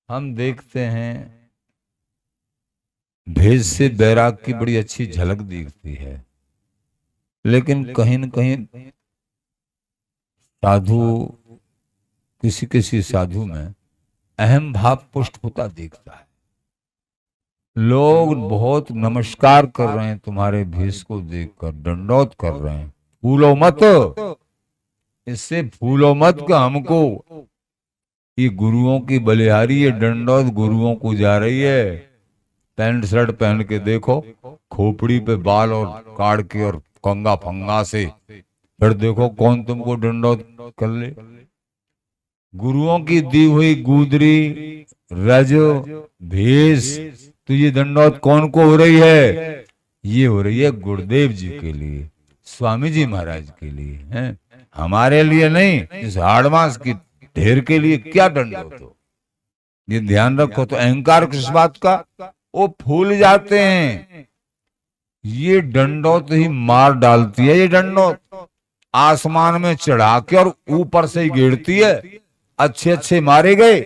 हम देखते हैं भेष से बैराग की बड़ी अच्छी झलक दिखती है, लेकिन कहीं न कहीं साधु, किसी किसी साधु में अहम भाव पुष्ट होता दिखता है। लोग बहुत नमस्कार कर रहे हैं तुम्हारे भेष को देखकर, दंडौत कर रहे हैं। भूलो मत, इससे भूलो मत कि हमको ये गुरुओं की बलिहारी, ये दंडौत गुरुओं को जा रही है। पैंट शर्ट पहन के देखो, खोपड़ी पे बाल और काट के और कंगा फंगा से, फिर देखो कौन तुमको दंडौत कर ले। गुरुओं की दी हुई गुदरी, रज, भेष, तो ये दंडौत कौन को हो रही है? ये हो रही है गुरुदेव जी के लिए, स्वामी जी महाराज के लिए हैं, हमारे लिए नहीं। इस हाड़ मास की ढेर के लिए क्या दंडौत हो, ये ध्यान रखो। तो अहंकार किस बात का, वो फूल जाते हैं। ये दंडौत ही मार डालती है। ये दंडौत आसमान में चढ़ा के और ऊपर से ही गिरती है। अच्छे अच्छे मारे गए,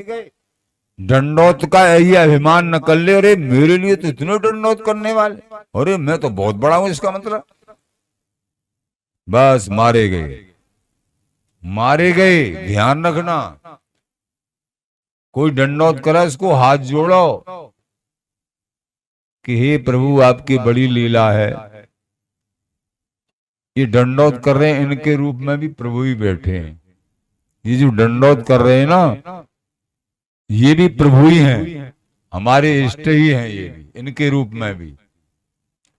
दंडौत का यही अभिमान न कर ले, अरे मेरे लिए तो इतने दंडौत करने वाले, अरे मैं तो बहुत बड़ा हूं, इसका मतलब बस मारे गए, मारे गए। ध्यान रखना, कोई दंडौत करे इसको हाथ जोड़ो कि हे प्रभु आपकी बड़ी लीला है। ये दंडौत कर रहे हैं, इनके रूप में भी प्रभु ही बैठे हैं। ये जो दंडौत कर रहे हैं ना, ये भी प्रभु ही हैं, हमारे इष्ट ही हैं, ये भी इनके रूप में भी।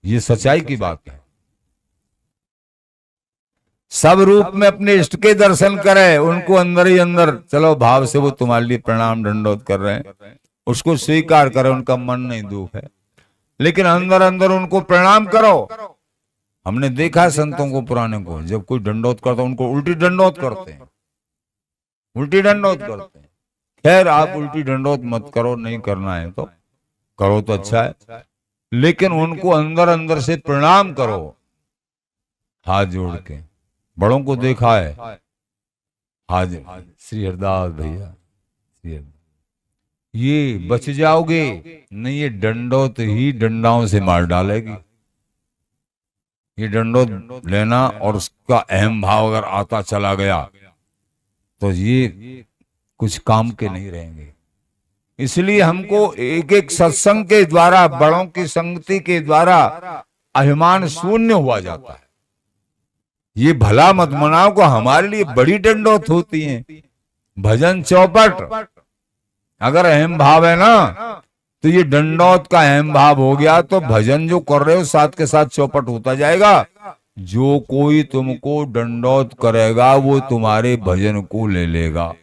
ये सच्चाई की बात है। सब रूप में अपने इष्ट के दर्शन करे, उनको अंदर ही अंदर चलो भाव से वो तुम्हारे लिए प्रणाम दंडौत कर रहे हैं, उसको स्वीकार करो। उनका मन नहीं दुख है, लेकिन अंदर अंदर उनको प्रणाम करो। हमने देखा है संतों को पुराने को, जब कोई दंडौत करता उनको उल्टी दंडौत करते हैं, उल्टी दंडौत करते हैं। खैर आप उल्टी दंडौत मत करो, नहीं करना है तो करो तो अच्छा है, लेकिन उनको अंदर अंदर से प्रणाम करो हाथ जोड़ के। बड़ों को देखा है, हाजिर श्री हरदास भैया, श्री हरदास, ये बच जाओगे नहीं, ये दंडौत ही डंडाओं से मार डालेगी। ये दंडौत लेना और उसका अहम भाव अगर आता चला गया तो ये कुछ काम के नहीं रहेंगे। इसलिए हमको एक एक सत्संग के द्वारा, बड़ों की संगति के द्वारा अभिमान शून्य हुआ जाता है। ये भला मत मनाओ को हमारे लिए बड़ी दंडौत होती है। भजन चौपट अगर अहम भाव है ना, तो ये दंडौत का अहम भाव हो गया तो भजन जो कर रहे हो साथ के साथ चौपट होता जाएगा। जो कोई तुमको दंडौत करेगा वो तुम्हारे भजन को ले लेगा।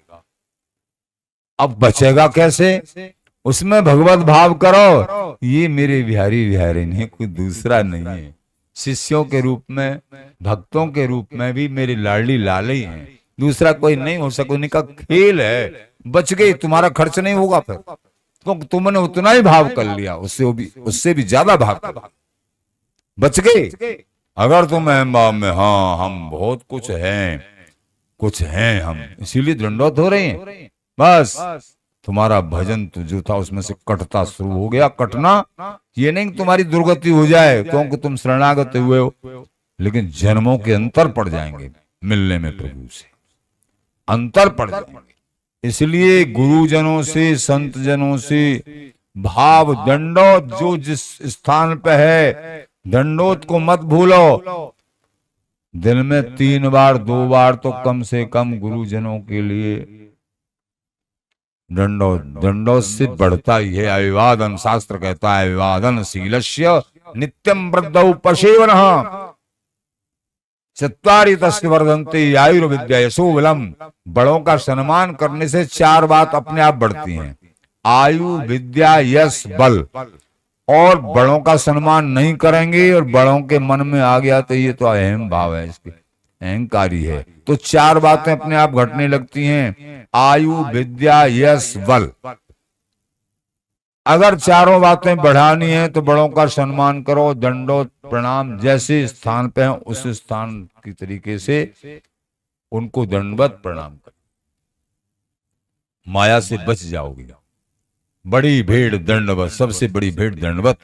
अब बचेगा कैसे? उसमें भगवत भाव करो, ये मेरे बिहारी बिहारी नहीं, कोई दूसरा नहीं है। शिष्यों के रूप में, भक्तों के रूप में भी मेरी लाडली लाल ही है, दूसरा कोई नहीं हो सको। उनका खेल है, बच गई, तुम्हारा खर्च नहीं होगा फिर, क्योंकि तुमने उतना ही भाव कर लिया, उससे भी ज्यादा भाव कर, बच गए। अगर तुम अहम भाव में, हाँ हम बहुत कुछ हैं, कुछ हैं हम, इसीलिए दंडौत हो रही है, बस तुम्हारा भजन तो जो था उसमें से कटता शुरू हो गया। कटना ये नहीं कि तुम्हारी दुर्गति हो जाए क्योंकि तुम शरणागत हुए हो, लेकिन जन्मों के अंतर पड़ जाएंगे मिलने में, प्रभु से अंतर पड़ जाएंगे। इसलिए गुरुजनों से, संत जनों से भाव दंडौत जो जिस स्थान पे है, दंडौत को मत भूलो। दिन में 3 बार 2 बार तो कम से कम गुरुजनों के लिए दंडौत। दंडौत से बढ़ता ही है अभिवादन। शास्त्र कहता है अभिवादन शीलस्य नित्यम वृद्धौ पशेवनः चत्वारि तस्य वर्धन्ते आयुर्विद्या यशो बलम। बड़ों का सम्मान करने से 4 बात अपने आप बढ़ती हैं, आयु, विद्या, यश, बल। और बड़ों का सम्मान नहीं करेंगे और बड़ों के मन में आ गया तो ये तो अहम भाव है, इसके अहंकारी है, तो 4 बातें अपने आप घटने लगती हैं, आयु, विद्या, यश, बल। अगर चारों बातें बढ़ानी है तो बड़ों का सम्मान करो, दंडोत प्रणाम, जैसे स्थान पे हैं उस स्थान की तरीके से उनको दंडवत प्रणाम करो, माया से बच जाओगे। बड़ी भेड़ दंडवत, सबसे बड़ी भेड़ दंडवत।